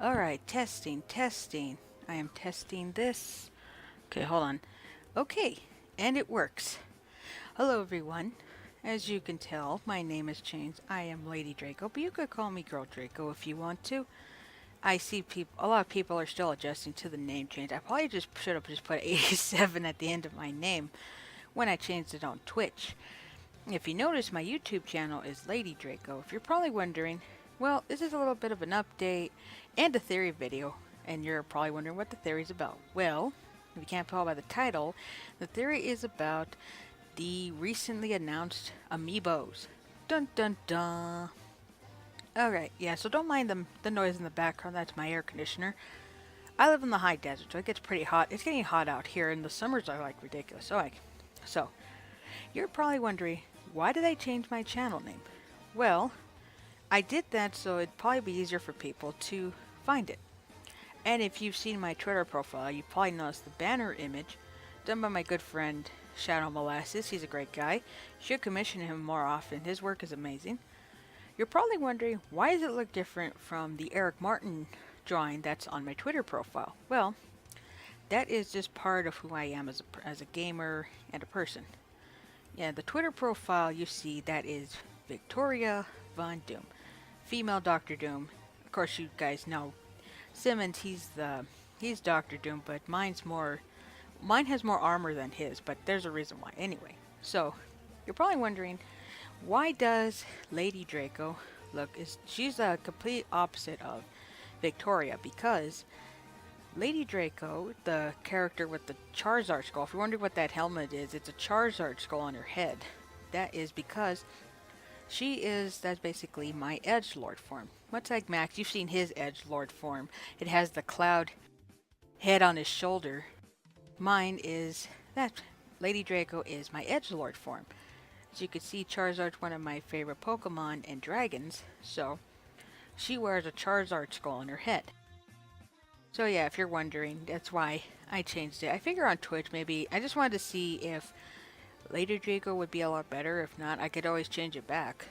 Alright, testing, testing. I am testing this. Okay, hold on. Okay, and it works. Hello everyone. As you can tell, my name has changed. I am Lady Draco, but you could call me Girl Draco if you want to. I see a lot of people are still adjusting to the name change. I probably just should have just put 87 at the end of my name when I changed it on Twitch. If you notice, my YouTube channel is Lady Draco. If you're probably wondering, well, this is a little bit of an update and a theory video, and you're probably wondering what the theory is about. Well, if you can't tell by the title, the theory is about the recently announced Amiibos. Dun dun dun. Alright, yeah, so don't mind the noise in the background. That's my air conditioner. I live in the high desert, so it gets pretty hot. It's getting hot out here, and the summers are like ridiculous. So you're probably wondering, why did I change my channel name? Well, I did that so it'd probably be easier for people to find it. And if you've seen my Twitter profile, you probably noticed the banner image done by my good friend Shadow Molasses. He's a great guy. Should commission him more often. His work is amazing. You're probably wondering, why does it look different from the Eric Martin drawing that's on my Twitter profile? Well, that is just part of who I am as a gamer and a person. Yeah, the Twitter profile you see, that is Victoria Von Doom, female Doctor Doom. Of course, you guys know Simmons. He's Doctor Doom, but mine has more armor than his. But there's a reason why. Anyway, so you're probably wondering, why does Lady Draco she's a complete opposite of Victoria, because Lady Draco, the character with the Charizard skull, if you're wondering what that helmet is, it's a Charizard skull on her head. That is because that's basically my Edgelord form. Much like Max, you've seen his Edgelord form. It has the cloud head on his shoulder. Mine is that. Lady Draco is my Edgelord form. As you can see, Charizard's one of my favorite Pokemon and dragons, so she wears a Charizard skull on her head. So yeah, if you're wondering, that's why I changed it. I figure on Twitch, maybe, I just wanted to see if Lady Draco would be a lot better. If not, I could always change it back.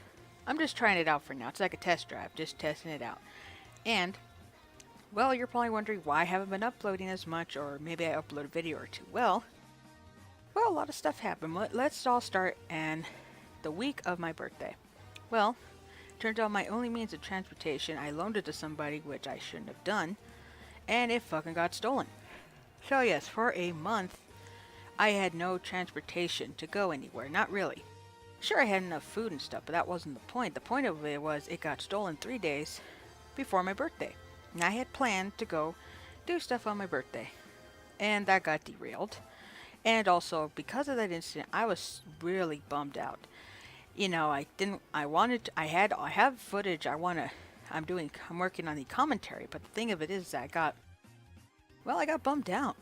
I'm just trying it out for now. It's like a test drive, just testing it out. And, well, you're probably wondering why I haven't been uploading as much, or maybe I upload a video or two. Well, a lot of stuff happened. Let's all start in the week of my birthday. Well, turns out my only means of transportation, I loaned it to somebody, which I shouldn't have done, and it fucking got stolen. So yes, for a month, I had no transportation to go anywhere. Not really. Sure, I had enough food and stuff, but that wasn't the point. The point of it was it got stolen 3 days before my birthday. And I had planned to go do stuff on my birthday. And that got derailed. And also, because of that incident, I was really bummed out. You know, I have footage I'm working on the commentary, but the thing of it is that I got bummed out.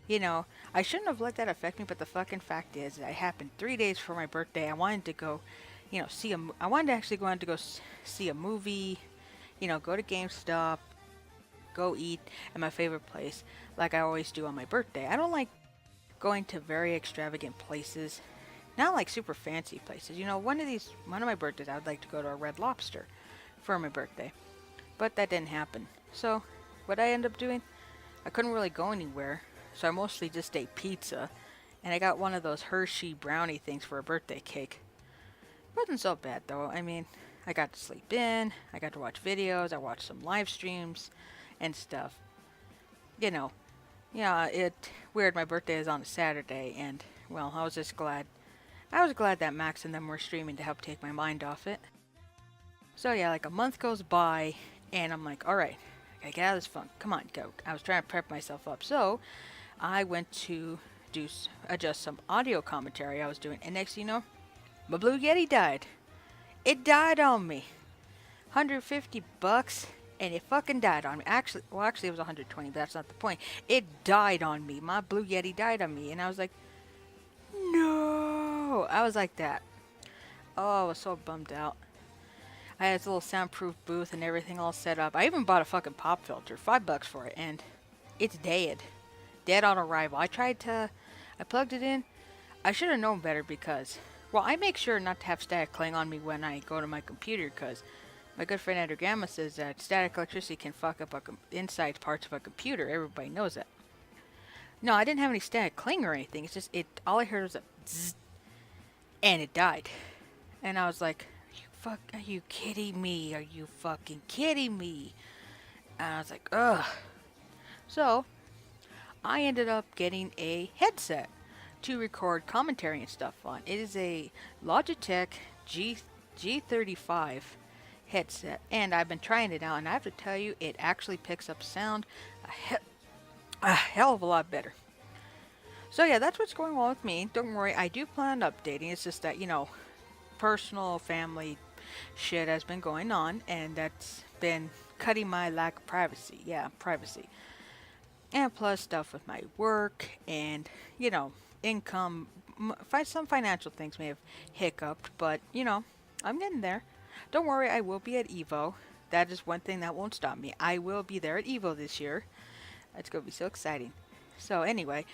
You know, I shouldn't have let that affect me, but the fucking fact is that it happened 3 days before my birthday. I wanted to go, I wanted to actually go out to go see a movie, go to GameStop, go eat at my favorite place, like I always do on my birthday. I don't like going to very extravagant places, not like super fancy places. One of my birthdays, I would like to go to a Red Lobster for my birthday, but that didn't happen. So, what I ended up doing, I couldn't really go anywhere. So I mostly just ate pizza, and I got one of those Hershey brownie things for a birthday cake. It wasn't so bad though. I mean, I got to sleep in, I got to watch videos, I watched some live streams and stuff. Weird, my birthday is on a Saturday, and, well, I was glad that Max and them were streaming to help take my mind off it. So yeah, like a month goes by, and I'm like, alright, I gotta get out of this funk. Come on, go. I was trying to prep myself up. So, I went to adjust some audio commentary I was doing, and next thing you know, my Blue Yeti died. It died on me. $150, and it fucking died on me. Actually, it was 120, but that's not the point. It died on me. My Blue Yeti died on me, and I was like, no. I was like that. Oh, I was so bummed out. I had this little soundproof booth and everything all set up. I even bought a fucking pop filter, $5 for it, and it's dead. Dead on arrival. I plugged it in. I should have known better because, well, I make sure not to have static playing on me when I go to my computer, because My good friend Andrew Gamma says that static electricity can fuck up inside parts of a computer. Everybody knows that. No, I didn't have any static cling or anything. It's just it. All I heard was a zzz, and it died. And I was like, Are you kidding me? Are you fucking kidding me?" And I was like, ugh. So I ended up getting a headset to record commentary and stuff on. It is a Logitech G35 headset, and I've been trying it out, and I have to tell you, it actually picks up sound a hell of a lot better. So yeah, that's what's going on with me. Don't worry, I do plan on updating. It's just that, personal family shit has been going on, and that's been cutting my lack of privacy. Yeah, privacy. And plus stuff with my work and, income. Some financial things may have hiccuped, but, I'm getting there. Don't worry, I will be at Evo. That is one thing that won't stop me. I will be there at Evo this year. It's going to be so exciting. So anyway,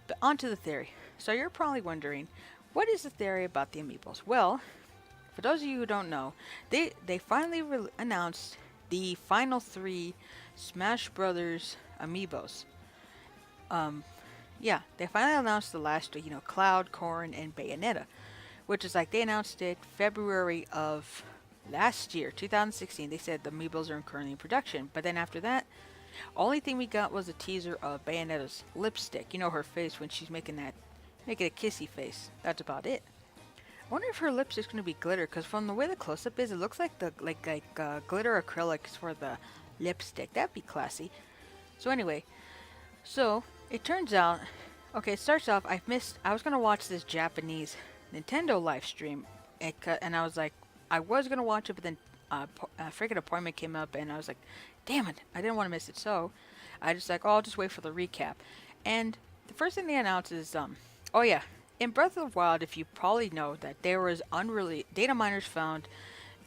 but on to the theory. So you're probably wondering, what is the theory about the Amiibos? Well, for those of you who don't know, they finally announced the final 3 Smash Brothers Amiibos. Yeah, they finally announced the last 3, Cloud, Corrin, and Bayonetta, which is like they announced it February of last year, 2016. They said the Amiibos are currently in production, but then after that, only thing we got was a teaser of Bayonetta's lipstick. Her face when she's making a kissy face. That's about it. I wonder if her lipstick's gonna be glitter, because from the way the close-up is, it looks like the glitter acrylics for the lipstick. That'd be classy. So anyway, so it turns out, okay, it starts off. I was gonna watch this Japanese Nintendo live stream, and I was like, I was gonna watch it, but then a freaking appointment came up, and I was like, damn it, I didn't want to miss it. So I just like, I'll just wait for the recap. And the first thing they announced is, oh yeah, in Breath of the Wild, if you probably know that there was unreleased data miners found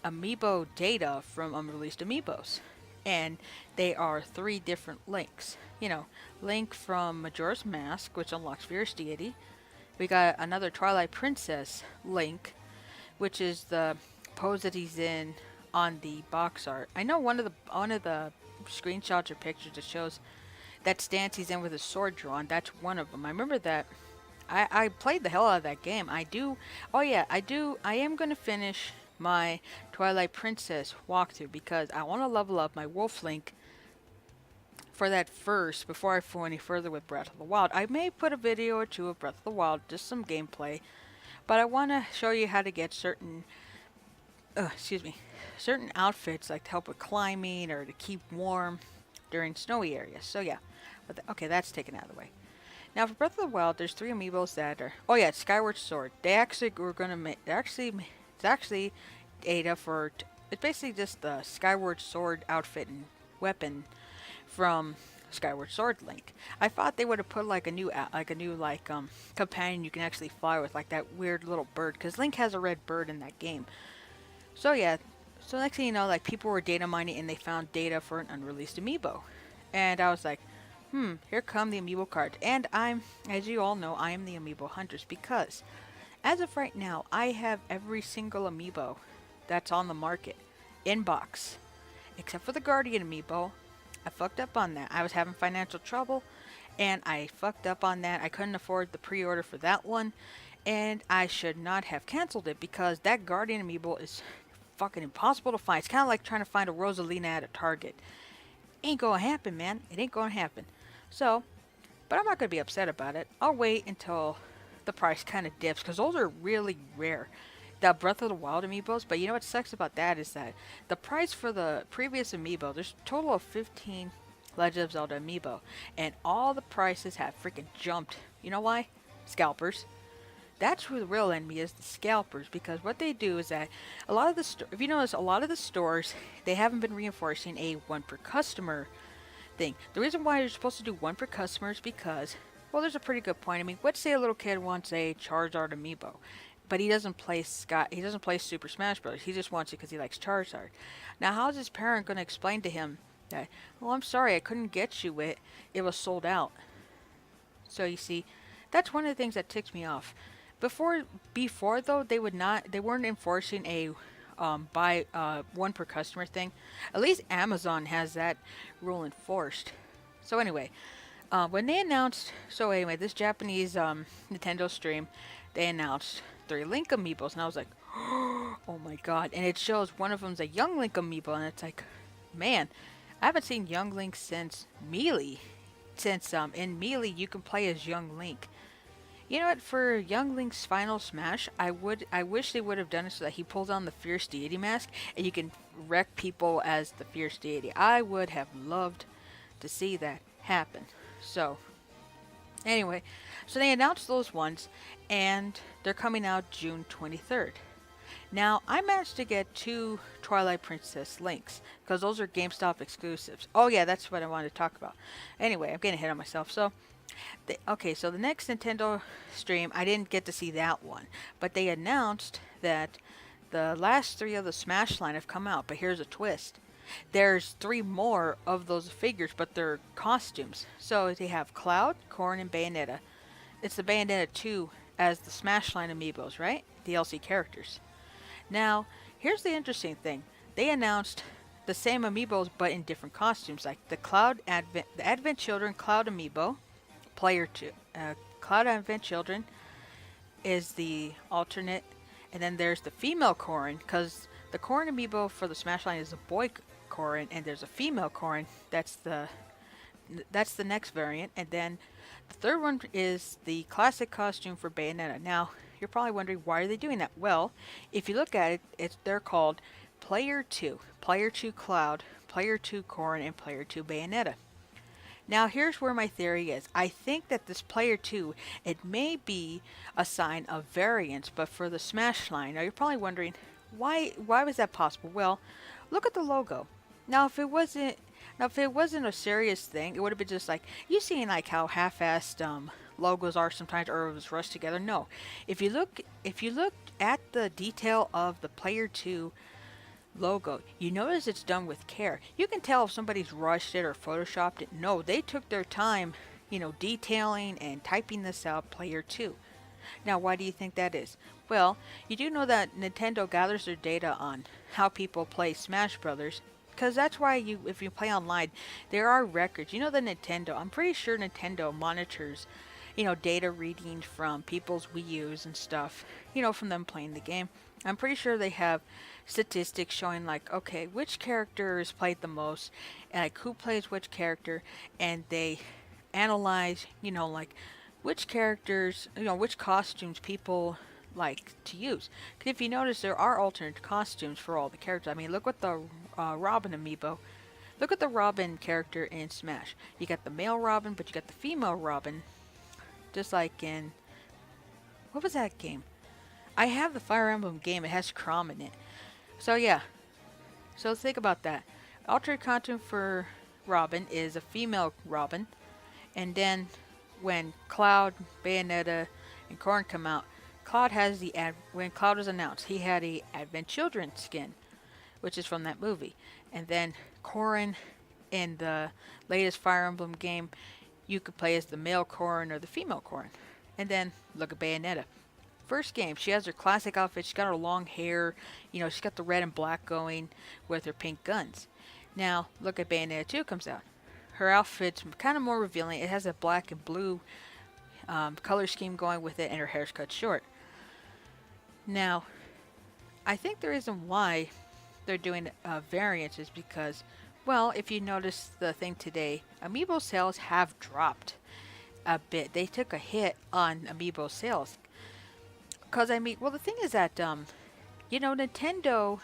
Amiibo data from unreleased Amiibos, and they are 3 different links. Link from Majora's Mask, which unlocks Fierce Deity. We got another Twilight Princess link, which is the pose that he's in on the box art. I know one of the screenshots or pictures that shows that stance he's in with his sword drawn. That's one of them. I remember that. I played the hell out of that game. I do. Oh yeah, I do. I am gonna finish my Twilight Princess walkthrough because I want to level up my Wolf Link for that first before I go any further with Breath of the Wild. I may put a video or 2 of Breath of the Wild, just some gameplay, but I want to show you how to get certain outfits, like to help with climbing or to keep warm during snowy areas. So yeah, but okay, that's taken out of the way. Now for Breath of the Wild, there's 3 Amiibos that are, oh yeah, Skyward Sword. They actually were gonna make, it's actually data for, it's basically just the Skyward Sword outfit and weapon from Skyward Sword Link. I thought they would have put like a new companion you can actually fly with, like that weird little bird, because Link has a red bird in that game. So yeah, so next thing you know, like people were data mining and they found data for an unreleased Amiibo. And I was like, here come the Amiibo cards. And as you all know, I am the Amiibo Hunters because as of right now, I have every single Amiibo that's on the market in box. Except for the Guardian Amiibo. I fucked up on that. I was having financial trouble and I fucked up on that. I couldn't afford the pre-order for that one. And I should not have canceled it because that Guardian Amiibo is fucking impossible to find. It's kind of like trying to find a Rosalina at a Target. Ain't gonna happen, man. It ain't gonna happen. So, but I'm not gonna be upset about it. I'll wait until the price kind of dips because those are really rare. The Breath of the Wild Amiibos, but you know what sucks about that is that the price for the previous Amiibo, there's a total of 15 Legend of Zelda Amiibo, and all the prices have freaking jumped. You know why? Scalpers. That's who the real enemy is, the scalpers, because what they do is that a lot of the if you notice, a lot of the stores, they haven't been reinforcing a 1 per customer thing. The reason why you're supposed to do 1 per customer is because, well, there's a pretty good point. I mean, let's say a little kid wants a Charizard Amiibo, but he doesn't play Super Smash Bros. He just wants it because he likes Charizard. Now, how's his parent going to explain to him that, well, I'm sorry, I couldn't get you it. It was sold out. So you see, that's one of the things that ticks me off. Before though, they weren't enforcing a buy one per customer thing. At least Amazon has that rule enforced. So anyway, when they announced, so anyway, this Japanese Nintendo stream, they announced 3 Link amiibos, and I was like, oh my god! And it shows one of them's a Young Link amiibo, and it's like, man, I haven't seen Young Link since Melee. Since in Melee you can play as Young Link. You know what? For Young Link's final smash, I wish they would have done it so that he pulls on the Fierce Deity mask and you can wreck people as the Fierce Deity. I would have loved to see that happen. So, anyway, so they announced those ones, and they're coming out June 23rd. Now, I managed to get 2 Twilight Princess links, because those are GameStop exclusives. Oh yeah, that's what I wanted to talk about. Anyway, I'm getting ahead of myself. So, okay, so the next Nintendo stream, I didn't get to see that one. But they announced that the last 3 of the Smash line have come out, but here's a twist. There's 3 more of those figures, but they're costumes. So they have Cloud, Corrin, and Bayonetta. It's the Bayonetta 2 as the Smash line amiibos, right? DLC characters. Now, here's the interesting thing. They announced the same amiibos, but in different costumes. Like the Advent Children Cloud amiibo, Player 2. Cloud Advent Children is the alternate. And then there's the female Corrin, because the Corrin amiibo for the Smash line is a boy Corrin, and there's a female Corrin. That's the next variant. And then the third one is the classic costume for Bayonetta. Now, you're probably wondering, why are they doing that? Well, if you look at it, they're called Player 2. Player 2 Cloud, Player 2 Corrin, and Player 2 Bayonetta. Now, here's where my theory is. I think that this Player 2, it may be a sign of variance, but for the Smash line. Now, you're probably wondering, why was that possible? Well, look at the logo. Now, if it wasn't a serious thing, it would have been just like, you seen like how half-assed logos are sometimes, or it was rushed together. No, if you look at the detail of the Player 2 logo, you notice it's done with care. You can tell if somebody's rushed it or photoshopped it. No, they took their time, detailing and typing this out, Player 2. Now, why do you think that is? Well, you do know that Nintendo gathers their data on how people play Smash Brothers, because that's why if you play online, there are records. I'm pretty sure Nintendo monitors, data readings from people's Wii U's and stuff, from them playing the game. I'm pretty sure they have statistics showing like, okay, which character is played the most, and like who plays which character, and they analyze, like which characters, which costumes people like to use. Because if you notice, there are alternate costumes for all the characters. I mean, look at the Robin amiibo. Look at the Robin character in Smash. You got the male Robin, but you got the female Robin. Just like in, what was that game? I have the Fire Emblem game. It has Chrom in it. So yeah. So think about that. Alternate costume for Robin is a female Robin. And then when Cloud, Bayonetta, and Corrin come out, when Cloud was announced, he had a Advent Children skin, which is from that movie. And then Corrin in the latest Fire Emblem game, you could play as the male Corrin or the female Corrin. And then look at Bayonetta. First game, she has her classic outfit. She's got her long hair. She's got the red and black going with her pink guns. Now, look at Bayonetta 2 comes out. Her outfit's kind of more revealing. It has a black and blue color scheme going with it, and her hair's cut short. Now, I think the reason why they're doing variants is because, well, if you notice the thing today, Amiibo sales have dropped a bit. They took a hit on Amiibo sales. Because, the thing is that, Nintendo,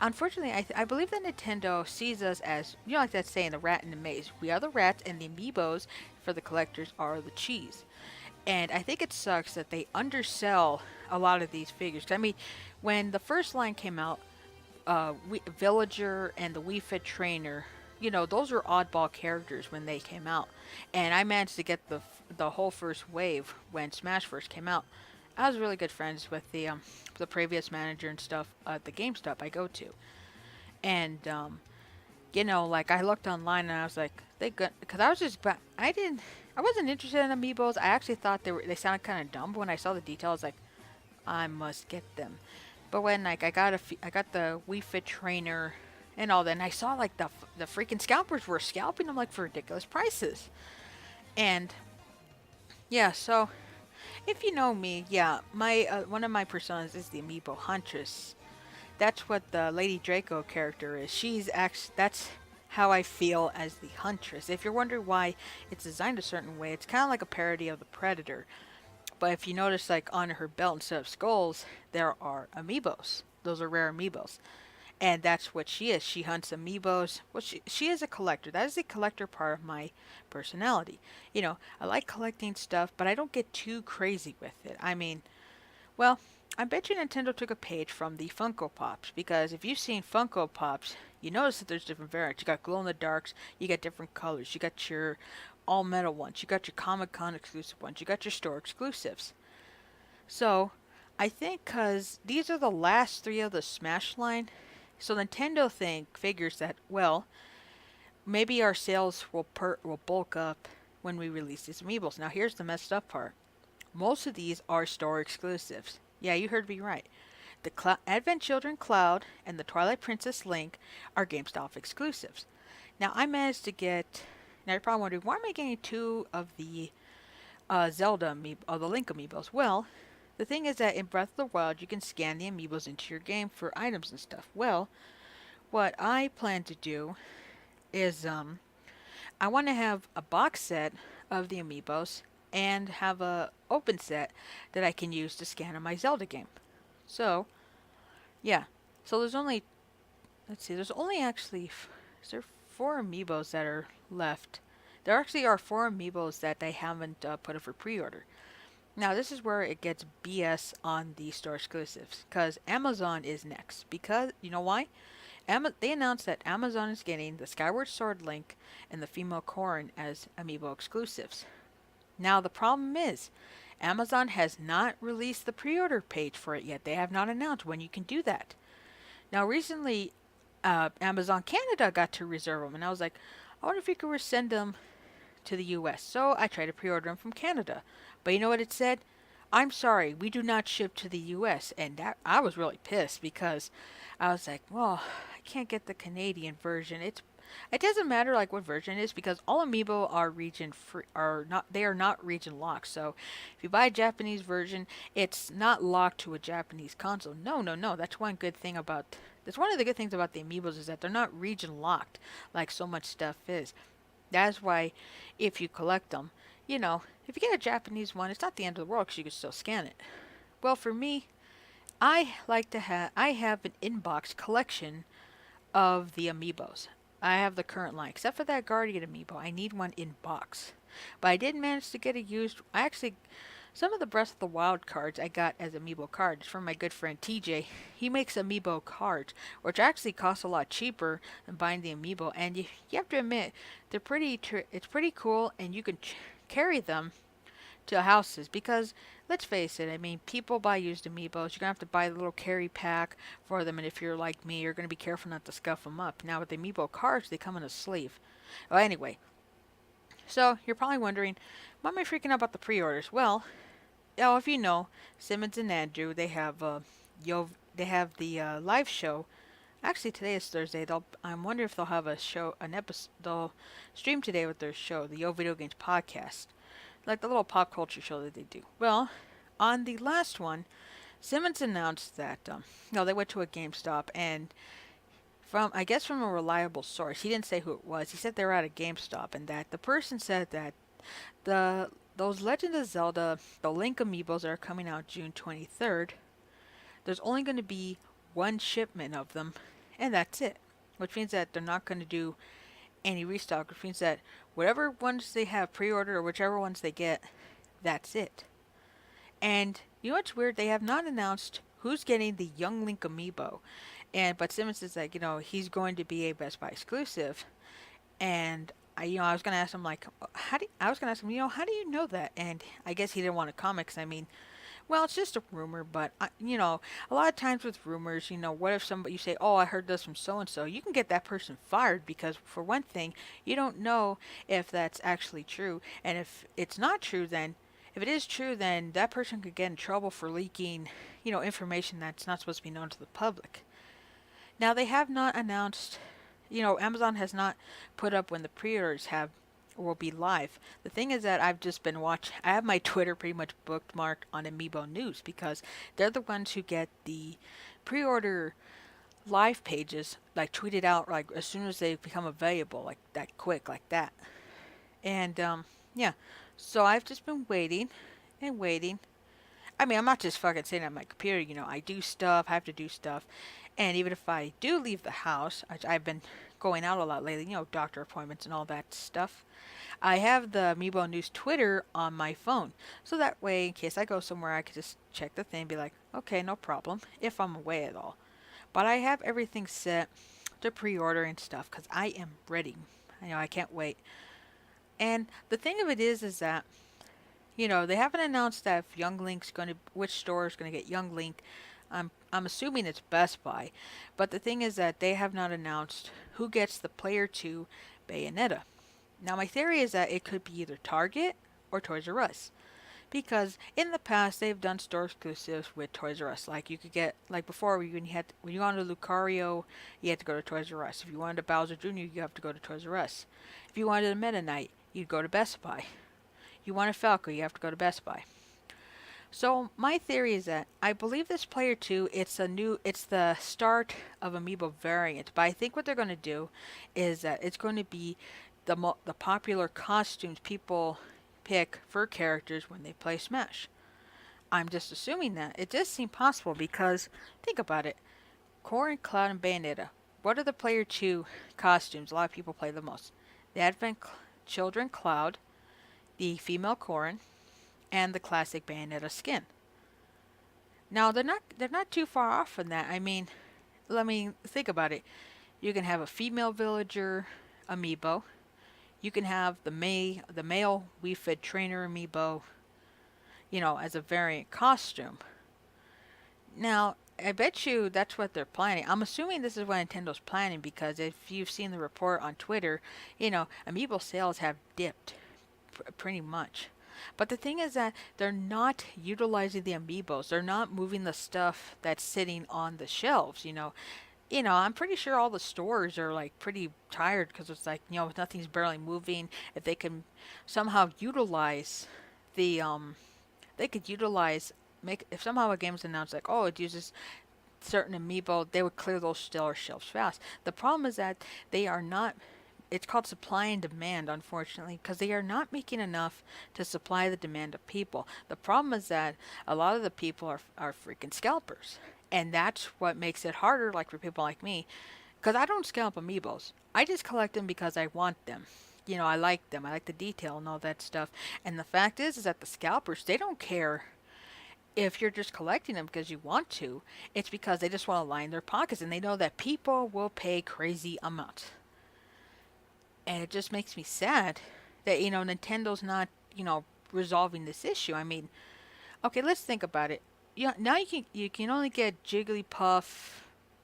unfortunately, I believe that Nintendo sees us as, like that saying, the rat in the maze. We are the rats, and the Amiibos for the collectors are the cheese. And I think it sucks that they undersell a lot of these figures. When the first line came out, Villager and the Wii Fit Trainer, those were oddball characters when they came out. And I managed to get the whole first wave when Smash first came out. I was really good friends with the previous manager and stuff at the GameStop I go to. And, like I looked online and I was like, because I wasn't interested in Amiibos. I actually thought they sounded kind of dumb, but when I saw the details, like, I must get them. But when like I got the Wii Fit trainer and all that, and I saw like the freaking scalpers were scalping them like for ridiculous prices. And yeah, so if you know me, yeah, my one of my personas is the Amiibo Huntress. That's what the Lady Draco character is. She's actually that's how I feel as the Huntress. If you're wondering why it's designed a certain way, it's kind of like a parody of the Predator. But if you notice, like on her belt instead of skulls, there are amiibos. Those are rare amiibos, and that's what she is. She hunts amiibos. Well, she is a collector. That is the collector part of my personality. You know, I like collecting stuff, but I don't get too crazy with it. I mean, well, I bet you Nintendo took a page from the Funko Pops because if you've seen Funko Pops, you notice that there's different variants. You got glow in the darks, you got different colors, you got your all metal ones, you got your Comic Con exclusive ones, you got your store exclusives. So, I think because these are the last three of the Smash line, so Nintendo figures that well, maybe our sales will bulk up when we release these amiibos. Now, here's the messed up part: most of these are store exclusives. Yeah, you heard me right. The Advent Children Cloud and the Twilight Princess Link are GameStop exclusives. Now, I managed to get. Now, you're probably wondering, why am I getting two of the Zelda amiibo, the Link amiibos? Well, the thing is that in Breath of the Wild, you can scan the amiibos into your game for items and stuff. Well, what I plan to do is I want to have a box set of the amiibos and have a open set that I can use to scan in my Zelda game. So, yeah. So there's only let's see, there's only actually is there four amiibos that are left. There actually are four amiibos that they haven't put up for pre-order. Now this is where it gets BS on the store exclusives because Amazon is next. Because you know why? They announced that Amazon is getting the Skyward Sword Link and the Female Corrin as amiibo exclusives. Now the problem is, Amazon has not released the pre-order page for it yet. They have not announced when you can do that. Now recently, Amazon Canada got to reserve them, and I was like, I wonder if you could send them to the U.S. So I tried to pre-order them from Canada, but you know what it said? I'm sorry, we do not ship to the U.S. And that I was really pissed because I was like, well, I can't get the Canadian version. It doesn't matter like what version it is because all amiibo are region free, are not they are not region locked. So if you buy a Japanese version, it's not locked to a Japanese console. No, no, no. That's one of the good things about the amiibos is that they're not region locked like so much stuff is. That's why if you collect them, you know, if you get a Japanese one, it's not the end of the world because you can still scan it. Well, for me, I have an inbox collection of the amiibos. I have the current line, except for that Guardian amiibo. I need one in box. But I did manage to get a used. I actually, some of the Breath of the Wild cards I got as amiibo cards from my good friend TJ. He makes amiibo cards, which actually cost a lot cheaper than buying the amiibo. And you have to admit, it's pretty cool, and you can carry them to houses because let's face it, I mean, people buy used amiibos. You're gonna have to buy the little carry pack for them, and if you're like me, you're gonna be careful not to scuff them up. Now with the amiibo cards, they come in a sleeve. Well, anyway, so you're probably wondering, why am I freaking out about the pre-orders? Well, if you know, Simmons and Andrew, they have the live show. Actually, today is Thursday. I'm wondering if they'll have an episode. They'll stream today with their show, the Yo Video Games podcast, like the little pop culture show that they do. Well, on the last one, Simmons announced that they went to a GameStop and I guess from a reliable source, he didn't say who it was. He said they were at a GameStop and that the person said that those Legend of Zelda, the Link amiibos that are coming out June 23rd, there's only going to be one shipment of them, and that's it. Which means that they're not going to do any restock, which means that whatever ones they have pre-ordered or whichever ones they get, that's it. And you know what's weird? They have not announced who's getting the Young Link amiibo. But Simmons is like, he's going to be a Best Buy exclusive. And I was gonna ask him like, how do you know that? And I guess he didn't want to comment because I mean, well, it's just a rumor, but a lot of times with rumors, what if you say, "Oh, I heard this from so and so," you can get that person fired because, for one thing, you don't know if that's actually true, and if it's not true, then If it is true, then that person could get in trouble for leaking, information that's not supposed to be known to the public. Now, they have not announced, Amazon has not put up when the pre-orders have will be live. The thing is that I've just been watching, I have my Twitter pretty much bookmarked on Amiibo News because they're the ones who get the pre-order live pages like tweeted out like as soon as they become available, like that quick, like that. And yeah, so I've just been waiting and waiting. I mean, I'm not just fucking sitting at my computer, I do stuff, I have to do stuff. And even if I do leave the house, I've been going out a lot lately, doctor appointments and all that stuff. I have the Amiibo News Twitter on my phone. So that way, in case I go somewhere, I can just check the thing and be like, okay, no problem, if I'm away at all. But I have everything set to pre-order and stuff because I am ready. I can't wait. And the thing of it is that they haven't announced that if Young Link's going to, which store is going to get Young Link. I'm assuming it's Best Buy, but the thing is that they have not announced who gets the Player 2 Bayonetta. Now my theory is that it could be either Target or Toys R Us. Because in the past they've done store exclusives with Toys R Us. Like you could get like before when you wanted a Lucario, you had to go to Toys R Us. If you wanted a Bowser Jr., you have to go to Toys R Us. If you wanted a Meta Knight, you'd go to Best Buy. You want a Falco, you have to go to Best Buy. So my theory is that I believe this Player 2, it's the start of Amiibo variant. But I think what they're going to do is that it's going to be the popular costumes people pick for characters when they play Smash. I'm just assuming that. It does seem possible because, think about it. Corrin, Cloud, and Bayonetta. What are the Player 2 costumes a lot of people play the most? The Advent Children Cloud, the female Corrin, and the classic Bayonetta skin. Now they're not too far off from that. I mean, let me think about it. You can have a female villager amiibo. You can have the male Wii Fit trainer amiibo, as a variant costume. Now, I bet you that's what they're planning. I'm assuming this is what Nintendo's planning because if you've seen the report on Twitter, amiibo sales have dipped pretty much. But the thing is that they're not utilizing the amiibos. They're not moving the stuff that's sitting on the shelves, I'm pretty sure all the stores are like pretty tired because it's like, nothing's barely moving. If they can somehow utilize the they could utilize make if somehow a game's announced like, oh, it uses certain amiibo, they would clear those stellar shelves fast. The problem is that they are not, it's called supply and demand, unfortunately, because they are not making enough to supply the demand of people. The problem is that a lot of the people are freaking scalpers. And that's what makes it harder, like for people like me, because I don't scalp amiibos. I just collect them because I want them. I like them. I like the detail and all that stuff. And the fact is that the scalpers, they don't care if you're just collecting them because you want to. It's because they just want to line their pockets, and they know that people will pay crazy amounts. And it just makes me sad that, Nintendo's not, resolving this issue. I mean, okay, let's think about it. Now you can only get Jigglypuff.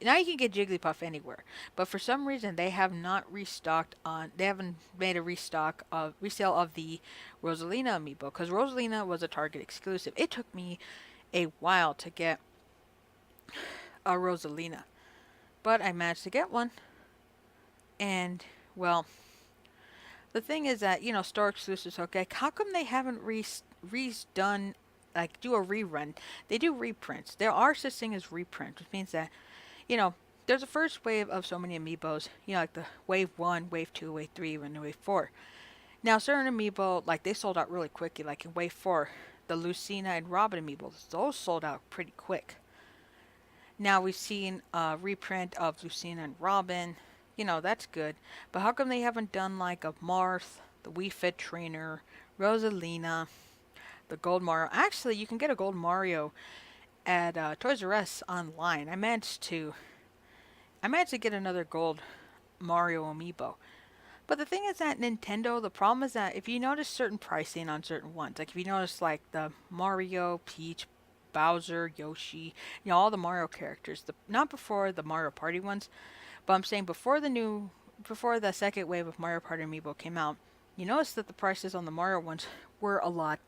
Now you can get Jigglypuff anywhere, but for some reason they have not restocked on. They haven't made a resale of the Rosalina amiibo because Rosalina was a Target exclusive. It took me a while to get a Rosalina, but I managed to get one. And well, the thing is that store exclusives. Okay, how come they haven't redone, like do a rerun? They do reprints. There are such thing as reprints, which means that there's a first wave of so many amiibos. Like the wave 1, wave 2, wave 3, and wave 4. Now certain amiibo, like they sold out really quickly. Like in wave 4, the Lucina and Robin amiibos, those sold out pretty quick. Now we've seen a reprint of Lucina and Robin. That's good. But how come they haven't done like a Marth, the Wii Fit Trainer, Rosalina, the Gold Mario? Actually, you can get a Gold Mario at Toys R Us online. I managed to get another Gold Mario amiibo. But the thing is that Nintendo, the problem is that if you notice certain pricing on certain ones, like if you notice like the Mario, Peach, Bowser, Yoshi, all the Mario characters, not before the Mario Party ones, but I'm saying before the second wave of Mario Party amiibo came out, you notice that the prices on the Mario ones were a lot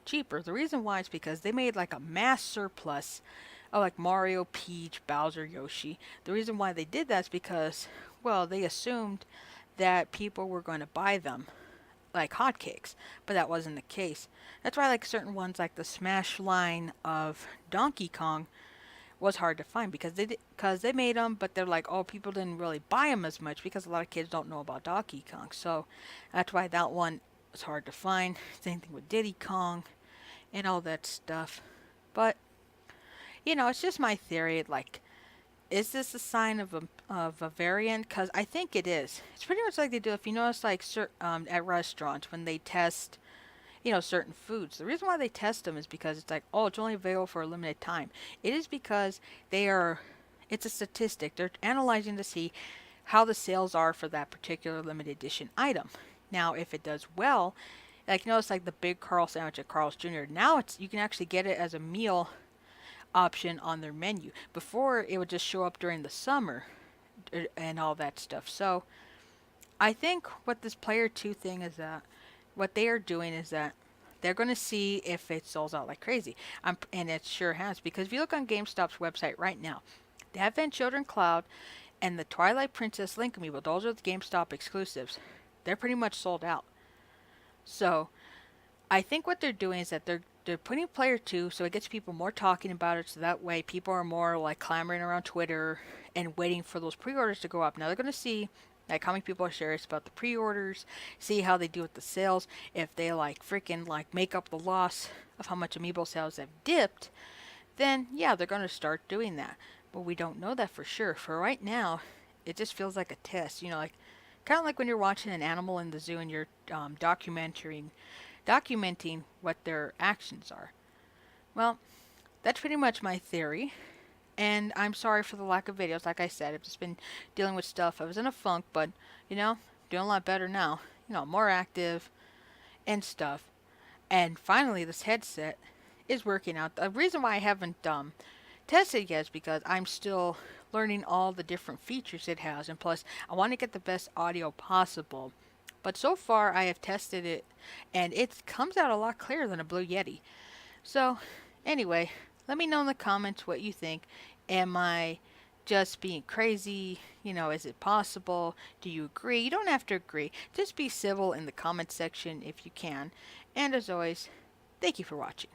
cheaper. The reason why is because they made like a mass surplus of like Mario, Peach, Bowser, Yoshi. The reason why they did that is because, well, they assumed that people were going to buy them like hotcakes, but that wasn't the case. That's why like certain ones like the Smash line of Donkey Kong was hard to find because they made them, but they're like, oh, people didn't really buy them as much because a lot of kids don't know about Donkey Kong. So that's why that one was hard to find. Same thing with Diddy Kong and all that stuff. But it's just my theory. Like, is this a sign of a variant? Because I think it is. It's pretty much like they do if you notice, like at restaurants when they test certain foods. The reason why they test them is because it's like, oh, it's only available for a limited time. It is because it's a statistic. They're analyzing to see how the sales are for that particular limited edition item. Now, if it does well, like notice like the Big Carl sandwich at Carl's Jr. Now you can actually get it as a meal option on their menu. Before it would just show up during the summer and all that stuff. So I think what this player 2 thing is that what they are doing is that they're going to see if it sells out like crazy. And it sure has, because if you look on GameStop's website right now, the Advent Children Cloud and the Twilight Princess Link Amiibo, those are the GameStop exclusives. They're pretty much sold out. So I think what they're doing is that they're putting player 2 so it gets people more talking about it, so that way people are more like clamoring around Twitter and waiting for those pre-orders to go up. Now they're going to see like how many people are serious about the pre-orders, see how they do with the sales. If they like freaking like make up the loss of how much Amiibo sales have dipped, then yeah, they're going to start doing that. But we don't know that for sure. For right now, it just feels like a test. Like kind of like when you're watching an animal in the zoo and you're documenting what their actions are. Well, that's pretty much my theory. And I'm sorry for the lack of videos. Like I said, I've just been dealing with stuff. I was in a funk, but, doing a lot better now. More active and stuff. And finally, this headset is working out. The reason why I haven't tested it yet is because I'm still learning all the different features it has. And plus, I want to get the best audio possible. But so far, I have tested it, and it comes out a lot clearer than a Blue Yeti. So, anyway, let me know in the comments what you think. Am I just being crazy? Is it possible? Do you agree? You don't have to agree. Just be civil in the comment section if you can. And as always, thank you for watching.